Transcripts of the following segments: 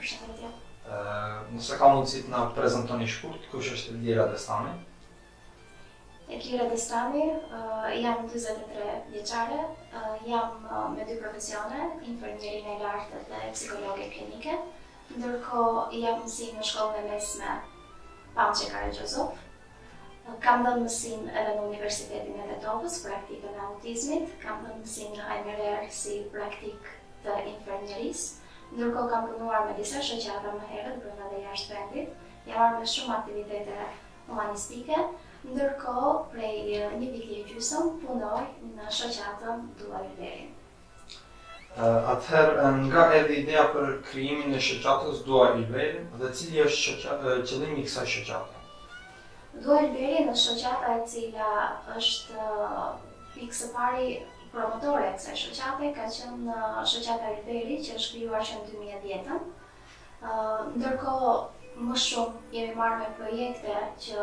Përshëndetje. Nëse ka mundësi të na prezantoni shkurt, kush është Elvira Destani? Elvira Destani, jam 43 vjeçare, jam me dy profesione, infermierin e lartë dhe psikologe klinike, ndërkohë jam mësim në shkollën e mesme Pançe Karagjozof. Kam dhënë mësim edhe në Universitetin e Tetovës, praktikën e autizmit, kam dhënë mësim në Ajmerer si praktik të infermierisë, ndërkohë kam punuar me disa shoqata më herët brenda dhe jashtë vendit, jam marrë me shumë aktivitete humanistike, ndërkohë prej një viti e gjysmë punoj në shoqatën Dua Ylverin. Atëherë, nga erdhi ideja për krijimin e shoqatës Dua Ylverin dhe cili është qëllimi i kësaj shoqate? Dua Ylverin është shoqata e cila është pikë së pari promotore e kësaj shoqate, ka qenë shoqata Ylveri që është krijuar që në 2010-ën. Ndërkohë më shumë jemi marrë me projekte që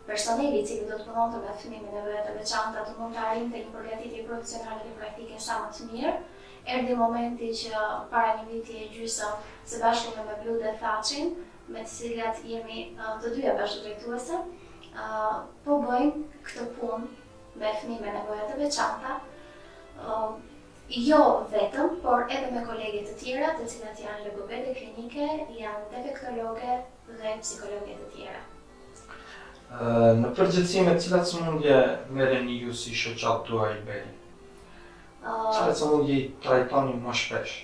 personeli i cili do të punonte me fëmijë me nevoja të veçanta të mund të arrinte një përgatitje profesionale dhe praktike sa më të mirë. Erdhi momenti që para një viti e gjysmë së bashku me Blu dhe Thatchin, me të cilat jemi të dyja bashkëdrejtuese, po bëjmë këtë punë me fëmijë me nevoja të veçanta, jo vetëm, por edhe me kolegë të tjera, të cilat janë logopede klinike, janë defektologe dhe psikologe të tjera. Në përgjithësi me cilat sëmundje merreni ju si shoqat Dua Ylverin? Cilat sëmundje i trajtoni më shpesh?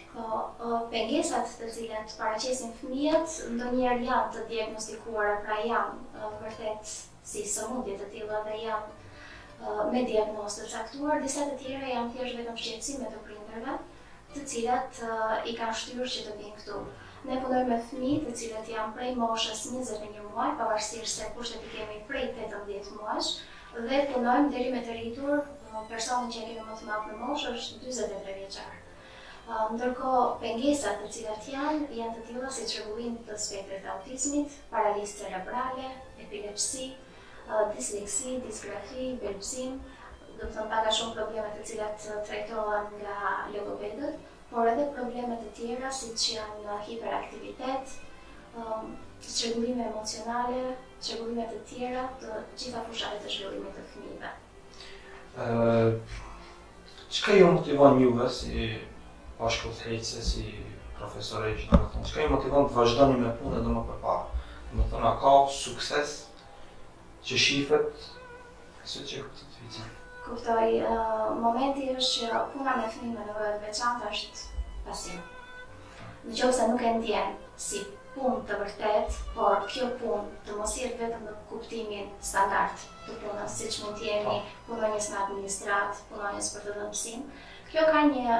Pengesat të cilat paraqesin fëmijët ndonjëherë janë të diagnostikuara, pra janë vërtet si sëmundje të tilla dhe janë me diagnozë të caktuar, disa të tjera janë thjesht vetëm shqetësime të prindërve, të cilat i kanë shtyrë që të vinë këtu. Ne punojmë me fëmijë të cilët janë prej moshës 21 muaj, pavarësisht se kushtet i kemi prej 18 muajsh, dhe punojmë deri me të rritur, personi që e kemi më të madh në moshë është 43 vjeçar. Ndërkohë pengesat të cilat janë të tilla si çrregullimi të spektrit të autizmit, paralizë cerebrale, epilepsi, disleksi, disgrafi, belbësim, do të thënë pak a shumë probleme të cilat trajtohen nga logopedët, por edhe probleme të tjera siç janë hiperaktivitet, çrregullime emocionale, çrregullime të tjera të gjitha fushat të zhvillimit të fëmijëve. Çka ju motivon juve si bashkëudhëheqëse, si profesorësh, domethënë, çka ju motivon të vazhdoni me punën edhe më përpara? Domethënë, a ka sukses që shifet? Ashtu që kuptoj. Kuptoj, momenti është që puna me fëmijë me nevoja të veçanta është pasion. Nëse nuk e ndjen si punë të vërtet, por kjo punë të mos jetë vetëm në kuptimin standard të punës, siç mund të jemi punonjës në administrat, punonjës për të dhënë mësim, kjo ka një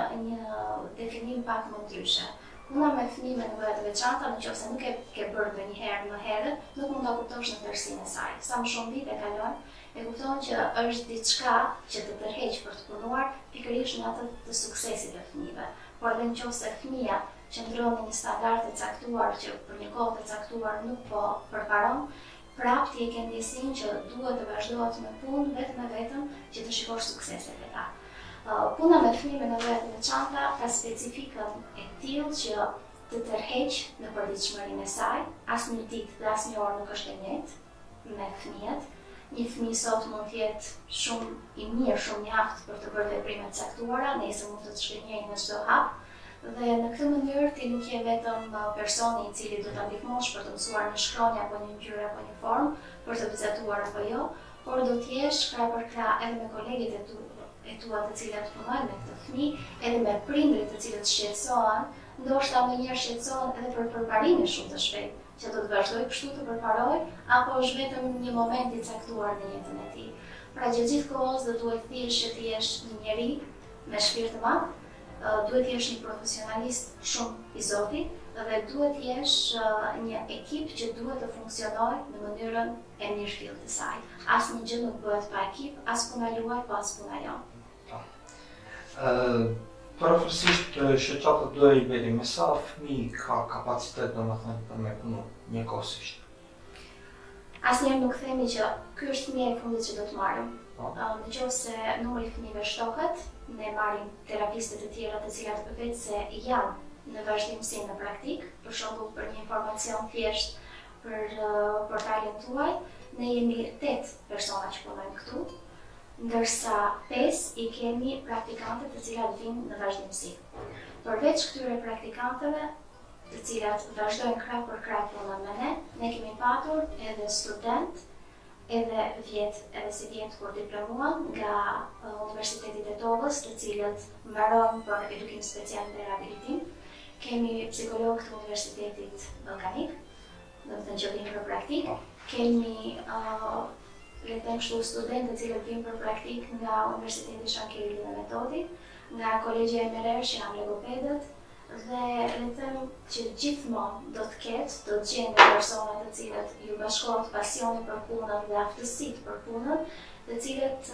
definim pak më ndryshe. Puna me fëmijë me nevoja të veçanta, nëse nuk e ke bërë ndonjëherë më herët, nuk mund ta kuptosh në tërësinë e saj. Sa më shumë vite kalon, e kupton që është diçka që të tërheq për të punuar pikërisht në atë të suksesit të fëmijëve. Por edhe nëse fëmia qëndron në një standard të caktuar që për një kohë të caktuar nuk po përparon, prapë ti e ke ndjesinë që duhet të vazhdohet me punë vetëm e vetëm që të shikosh sukseset e ta. Puna me fëmijë me nevoja të veçanta ka specifikën e tillë që të tërheq në përditshmërinë e saj, asnjë ditë dhe asnjë orë nuk është e njëjtë me fëmijët. Një fëmijë sot mund të jetë shumë i mirë, shumë i aftë për të bërë veprime të caktuara, nesër mund të shkënjejë në çdo hap. Dhe në këtë mënyrë ti nuk je vetëm personi i cili do ta ndihmosh për të mësuar një shkronjë apo një ngjyrë apo një formë, për të vizatuar apo jo, por do të jesh krah për krah edhe me kolegët e tua të cilët punojnë me këtë fëmijë, edhe me prindrit të cilët shqetësohen, ndoshta ndonjëherë shqetësohen edhe për përparimin shumë të shpejtë, që do të vazhdoj kështu të përparoj, apo është vetëm një moment i caktuar në jetën e tij. Pra gjithë kohës do duhet thjesht që ti jesh një njerëz me shpirt të madh, duhet jesh një profesionalist shumë i Zotit dhe duhet jesh një ekip që duhet të funksionojë në mënyrën e mirëfillt të saj. Asnjë gjë nuk bëhet pa ekip, as puna juaj, pa as puna jon. Përofërsisht shoqata Dua Ylverin me sa fëmijë ka kapacitet domethënë për me punu njëkohësisht? Asnjëherë nuk themi që ky është fëmia e fundit që do të marrim. Nëse numri i fëmijëve shtohet, ne marrim terapiste të tjera të cilat vetë se janë në vazhdimsi në praktik, për shembull për një informacion thjesht për portalin tuaj, ne jemi 8 persona që punojnë këtu, ndërsa 5 i kemi praktikantët të cilat vinë në vazhdimsi. Përveç këtyre praktikantëve, të cilat vazhdojnë krah për krah punën me ne kemi patur edhe student, edhe si vjet kur diplomuan nga Universiteti i Tovës, të cilët mbarojnë për edukim special dhe rehabilitim. Kemi psikologë të Universitetit Ballkanik, do të thënë që vinë për praktik. Kemi le të them kështu studentë të cilët vinë për praktik nga Universiteti Shankeli dhe Metodi, nga Kolegja e Merer që janë logopedët, dhe le të them që gjithmonë do të gjeni persona të cilët ju bashkohet pasioni për punën dhe aftësitë për punën, të cilët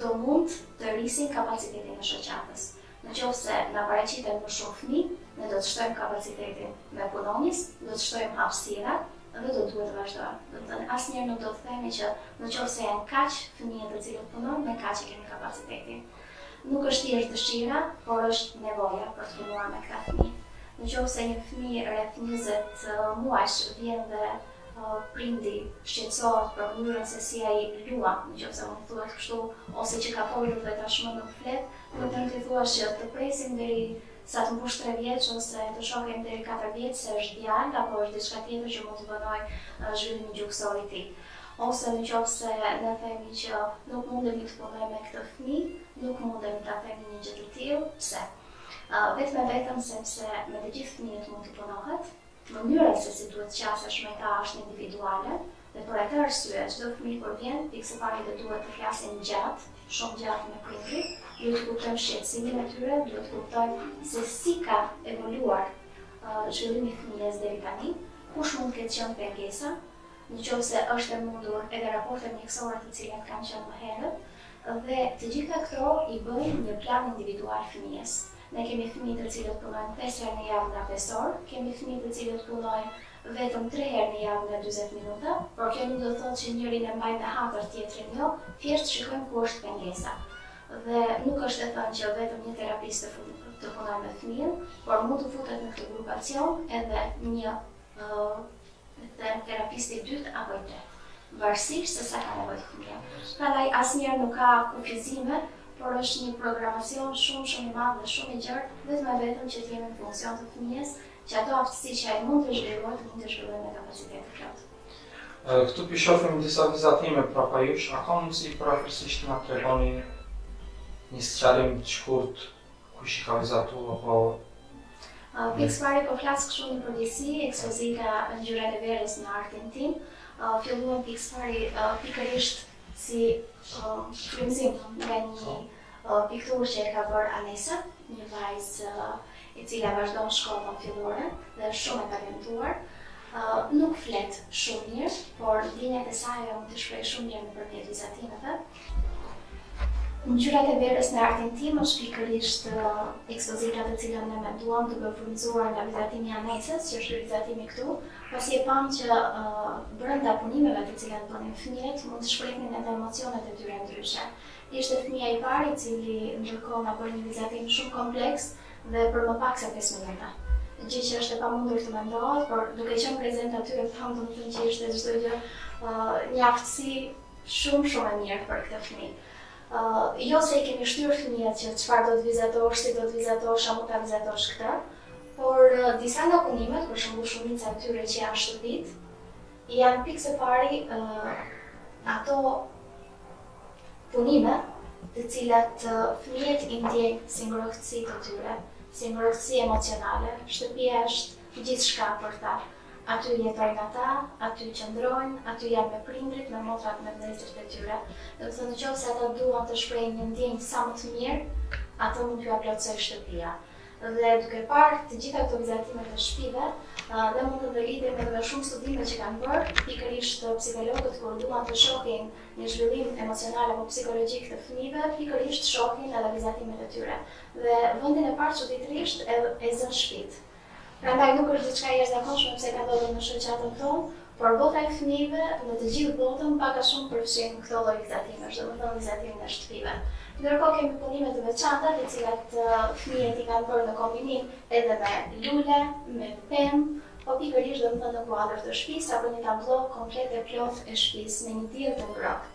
do mund të rrisin kapacitetin e shoqatës. Nëse na paraqiten më shumë fëmijë, ne do të shtojmë kapacitetin me punonjës, do të shtojmë hapësirat dhe do duhet të vazhdojmë. Do të thënë asnjëherë nuk do të themi që nëse janë kaq fëmijë të cilët punojnë, ne kaq kemi kapacitetin. Nuk është thjesht dëshira, por është nevoja për të punuar me këta fëmijë. Nëse një fëmijë rreth 20 muajsh vjen dhe prindi shqetësohet për mënyrën se si ai luan, nëse mund të thuhet kështu, ose që ka folur dhe tashmë nuk flet, do të të thuash që të presim deri sa të mbush 3 vjeç ose të shohim deri 4 vjeç se është djalë apo është diçka tjetër që mund të bënojë zhvillimin gjuhësor i tij. Ose nëse ne themi që nuk mundemi të punojmë me këtë fëmijë, nuk mundemi ta themi një gjë të tillë, pse? Vetëm sepse me të gjithë fëmijët mund të punohet, mënyra se si duhet qasesh me ta është individuale, dhe për atë arsye çdo fëmijë kur vjen, pikë së pari duhet të flasin gjatë, shumë gjatë me prindrit, duhet të kuptojmë shqetësimin e tyre, duhet të kuptojmë se si ka evoluar zhvillimi i fëmijës deri tani, kush mund të ketë qenë pengesa, nëse është e mundur edhe raportet mjekësore të cilat kanë qenë më herët, dhe të gjitha këto i bëjnë një plan individual fëmijës. Ne kemi fëmijë të cilët punojnë 5 herë në javë nga 5 orë, kemi fëmijë të cilët punojnë vetëm 3 herë në javë nga 40 minuta, por kjo nuk do të thotë që njërin e mbajnë me hatër tjetrin jo, thjesht shikojmë ku është pengesa. Dhe nuk është e thënë që vetëm një terapist të punojë me fëmijën, por mund të futet në këtë grupacion edhe një terapisti i dytë apo i tretë, varësisht se sa ka nevojë fëmia. Prandaj asnjëherë nuk ka kufizime, por është një programacion shumë i madh dhe shumë i gjerë, vetëm që të jemi në funksion të fëmijës, që ato aftësi që ai mund të zhvillojë me kapacitet të plotë. Këtu pi shohim disa vizatime prapa jush, a ka mundësi përafërsisht na tregoni një sqarim të shkurt kush i ka vizatu apo Pikë së pari po flas kështu në përgjithësi, ekspozita Ngjyrat e verës në artin tim, filluam pikë së pari pikërisht si frymëzim nga një pikturë që e ka bërë Anesa, një vajzë e cila vazhdon shkollën fillore dhe është shumë e talentuar. Nuk flet shumë mirë, por ndjenjat e saj mund të shpreh shumë mirë nëpërmjet vizatimeve. Ngjyrat e verës në artin tim është pikërisht ekspozita të cilën ne menduam duke frymëzuar nga vizatimi i Anesës, që është vizatimi këtu, pasi e pam që brenda punimeve të cilat bënin fëmijët mund të shprehnin edhe emocionet e tyre ndryshe. Ishte fëmia i parë i cili ndërkohë na bëri një vizatim shumë kompleks dhe për më pak se 5 minuta. Gjë që është e pamundur të mendohet, por duke qenë prezent aty e pam domethënë që ishte çdo gjë një aftësi shumë e mirë për këtë fëmijë. Jo se I kemi shtyrë fëmijët që çfarë do të vizatosh, si do të vizatosh, a mund ta vizatosh këtë, por disa nga punimet, për shembull shumica e tyre që janë shërbit, janë pikë së pari ato punime të cilat fëmijët I ndjejnë si ngrohtësi të tyre, si ngrohtësi emocionale. Shtëpia është gjithçka për ta. Aty jetojnë ata, aty qëndrojnë, aty janë me prindrit, me motrat, me vëllezërit e tyre. Do të thonë nëse ata duan të shprehin një ndjenjë sa më të mirë, ato mund t'ju plotësoj shtëpia. Dhe duke parë të gjitha këto vizatime të shtëpive, ne mund të lidhim edhe me shumë studime që kanë bërë, pikërisht psikologët kur duan të shohin një zhvillim emocional apo psikologjik të fëmijëve, pikërisht shohin edhe vizatimet e tyre. Dhe vendin e parë çuditërisht e zën shtëpitë. Prandaj nuk është diçka e jashtëzakonshme pse ka ndodhur në shoqatën tonë, Por bota e fëmijëve në të gjithë botën pak a shumë përfshin këto lloj vizatimesh, domethënë vizatimin e shtëpive. Ndërkohë kemi punime të veçanta, të cilat fëmijët i kanë bërë në kombinim edhe me lule, me pemë, po pikërisht domethënë në kuadër të shtëpisë apo një tablo komplet e plotë e shtëpisë me një diell të ngrohtë.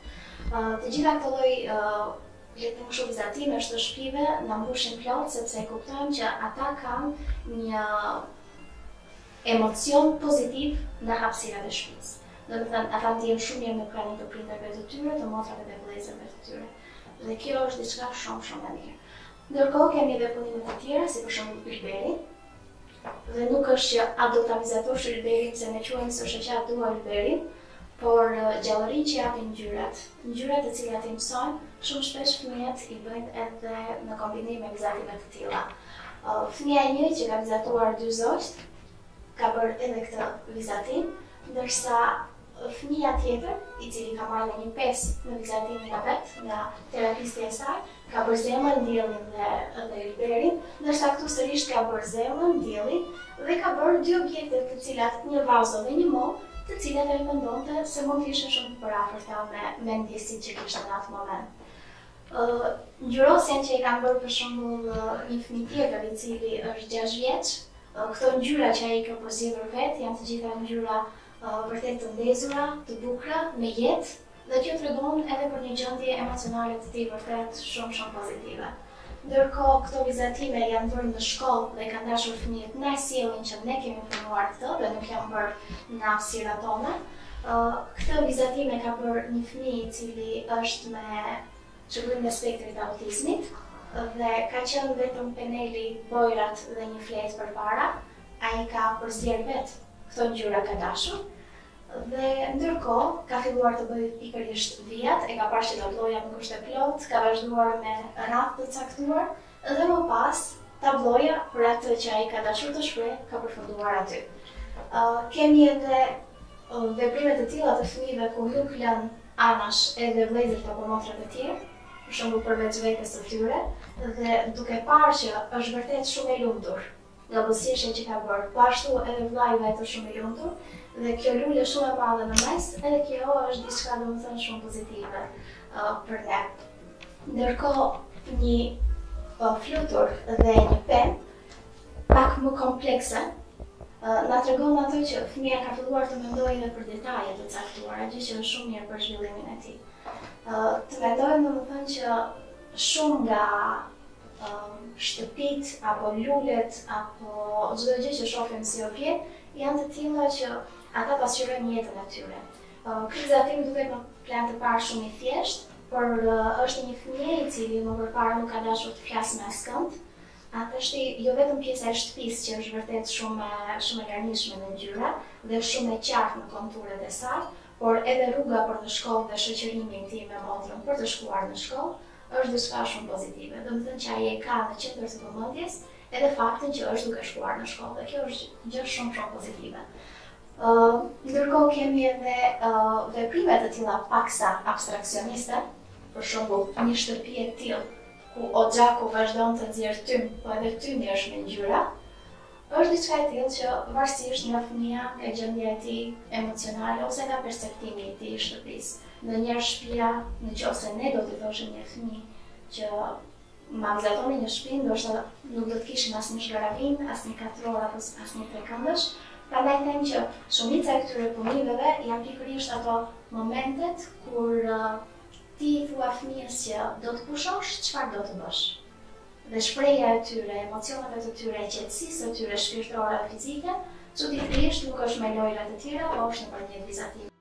Të gjitha këto lloj le të them kështu vizatimesh të shtëpive na mbushin plot sepse e kuptojmë që ata kanë një emocion pozitiv në hapësirat e shtëpisë. Domethënë ata ndjehen shumë mirë në pranin të prindërve të tyre, të motrave dhe vëllezërve të tyre. Dhe kjo është diçka shumë e mirë. Ndërkohë kemi edhe punime të tjera, si për shembull ylberi. Dhe nuk është që a do ta vizatosh ylberin se ne quajmë se shoqja dua ylberin, por gjallërinë që japin ngjyrat të cilat i mësojnë, shumë shpesh fëmijët i bëjnë edhe në kombinim me vizative të tilla. Fëmia e njëjtë që ka vizatuar 2 zogjt ka bërë edhe këtë vizatim, ndërsa fëmia tjetër, i cili ka marrë një 5 në vizatimin e vet, nga terapisti e saj, ka bërë zemrën, diellin dhe ylberin, ndërsa këtu sërish ka bërë zemrën, diellin dhe ka bërë 2 objekte të cilat një vazo dhe një mop, të cilat ai mendonte se mund të ishin shumë të përafërta me ndjesitë që kishte në atë moment. Ngjyrosjen që i kanë bërë për shembull një fëmijë tjetër i cili është 6 vjeç, këto ngjyra që ai ka përzgjedhur vet janë të gjitha ngjyra vërtet të ndezura, të bukura, me jetë, dhe kjo tregon edhe për një gjendje emocionale të tij vërtet shumë pozitive. Ndërkohë këto vizatime janë bërë në shkollë dhe kanë dashur fëmijët na sjellin që ne kemi punuar këtë dhe nuk janë bërë në hapësirat tona. Këtë vizatime ka bërë një fëmijë i cili është me çrregullim të spektrit të autizmit dhe ka qenë vetëm peneli, bojrat dhe një fletë përpara. Ai ka përzgjedhur vet këto ngjyra ka dashur. Dhe ndërkohë ka filluar të bëjë pikërisht vijat, e ka parë që tabloja nuk është e plotë, ka vazhduar me radhë të caktuar dhe më pas tabloja për atë që ai ka dashur të shprehë ka përfunduar aty. Kemi edhe veprime të tilla të fëmijëve ku nuk lën anash edhe vëllezërit apo motrat e tjerë, për shembull përveç vetes së tyre, dhe duke parë që është vërtet shumë e lumtur nga buzëqeshja që ka bërë, po ashtu edhe vllai vet është shumë i lumtur, dhe kjo lule shumë e madhe në mes, edhe kjo është diçka domethënë shumë pozitive për ne. Ndërkohë një flutur dhe një penë pak më komplekse na tregon ato që fëmia ka filluar të mendojë edhe për detaje të caktuara, gjë që është shumë mirë për zhvillimin e tij. Të mendojmë domethënë që shumë nga shtëpit apo lulet apo çdo gjë që shohim si objekt janë të tilla që ata pasqyrojnë jetën e tyre. Ky vizatim duket në plan të parë shumë i thjeshtë, por është një fëmijë i cili më përpara nuk ka dashur të flasë me askënd. Atë është jo vetëm pjesa e shtëpisë që është vërtet shumë e larmishme në ngjyra dhe shumë e qartë në konturet e saj, por edhe rruga për në shkollë dhe shoqërimi intim me motrën për të shkuar në shkollë është diçka shumë pozitive. Domethënë që ai e ka në qendër të vëmendjes edhe faktin që është duke shkuar në shkollë dhe kjo është gjë shumë pozitive. Ndërkohë kemi edhe veprime të tilla paksa abstraksioniste, për shembull një shtëpi e tillë ku oxhaku vazhdon të nxjerrë tym, po edhe tymi është me ngjyra, është diçka e tillë që varësisht nga fëmia, nga gjendja e tij emocionale ose nga perspektivi i tij i shtëpisë. Ndonjëherë shtëpia, nëse ne do t'i thoshim një fëmijë që ma vizatoni një shtëpi, ndoshta nuk do të kishim asnjë zhgaravinë, asnjë katror apo asnjë trekëndësh. Prandaj them që shumica e këtyre punimeve janë pikërisht ato momentet kur ti i thua fëmijës që do të pushosh, çfarë do të bësh. Dhe shprehja e tyre, emocioneve të tyre, qetësisë së tyre shpirtërore dhe fizike, çuditërisht nuk është me lojra të tjera, por është nëpërmjet vizatime.